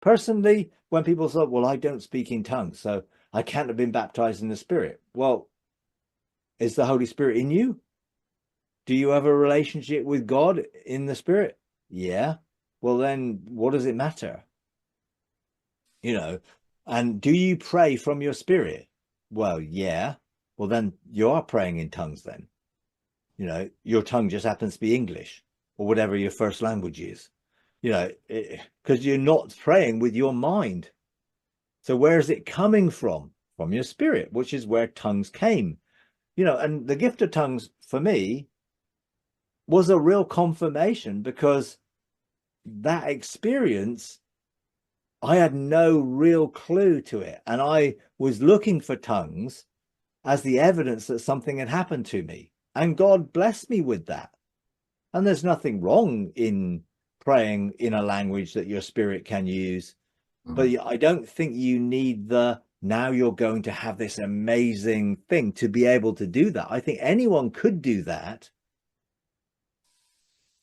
Personally, when people say, well, I don't speak in tongues, so I can't have been baptized in the Spirit. Well, is the Holy Spirit in you? Do you have a relationship with God in the Spirit? Yeah. Well, then what does it matter? And do you pray from your spirit? Well, yeah. Well, then you are praying in tongues then. Your tongue just happens to be English or whatever your first language is, because you're not praying with your mind. So where is it coming from? From your spirit, which is where tongues came. And the gift of tongues for me was a real confirmation, because that experience, I had no real clue to it. And I was looking for tongues as the evidence that something had happened to me. And God blessed me with that. And there's nothing wrong in praying in a language that your spirit can use. But I don't think you need now you're going to have this amazing thing to be able to do that. I think anyone could do that.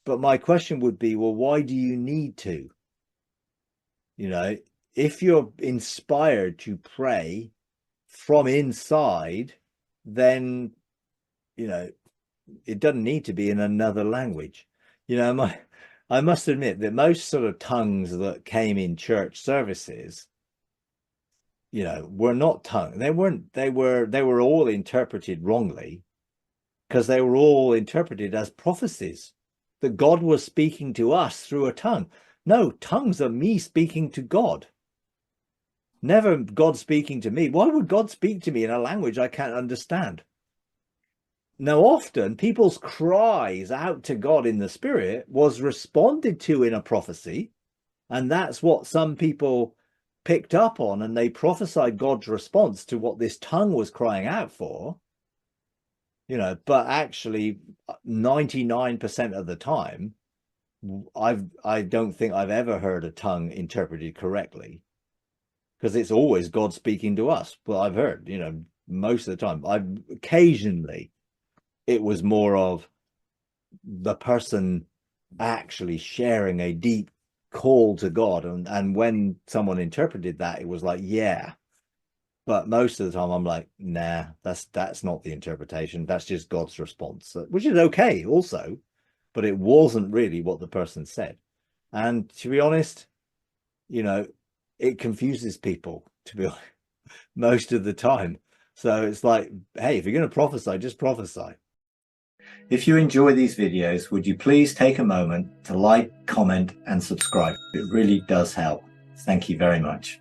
But my question would be, well, why do you need to? If you're inspired to pray from inside, then, it doesn't need to be in another language. I must admit that most sort of tongues that came in church services, were not tongues. They were all interpreted wrongly, because they were all interpreted as prophecies that God was speaking to us through a tongue. No, tongues are me speaking to God. Never God speaking to me. Why would God speak to me in a language I can't understand? Now, often people's cries out to God in the Spirit was responded to in a prophecy. And that's what some people picked up on, and they prophesied God's response to what this tongue was crying out for. But actually 99% of the time, I don't think I've ever heard a tongue interpreted correctly, because it's always God speaking to us. Well, I've heard, most of the time. Occasionally it was more of the person actually sharing a deep call to God, and when someone interpreted that, it was like, yeah. But most of the time I'm like, nah, that's not the interpretation. That's just God's response, which is okay also, but it wasn't really what the person said. And to be honest, it confuses people, to be honest, most of the time. So it's like, hey, if you're going to prophesy, just prophesy. If you enjoy these videos, would you please take a moment to like, comment, and subscribe? It really does help. Thank you very much.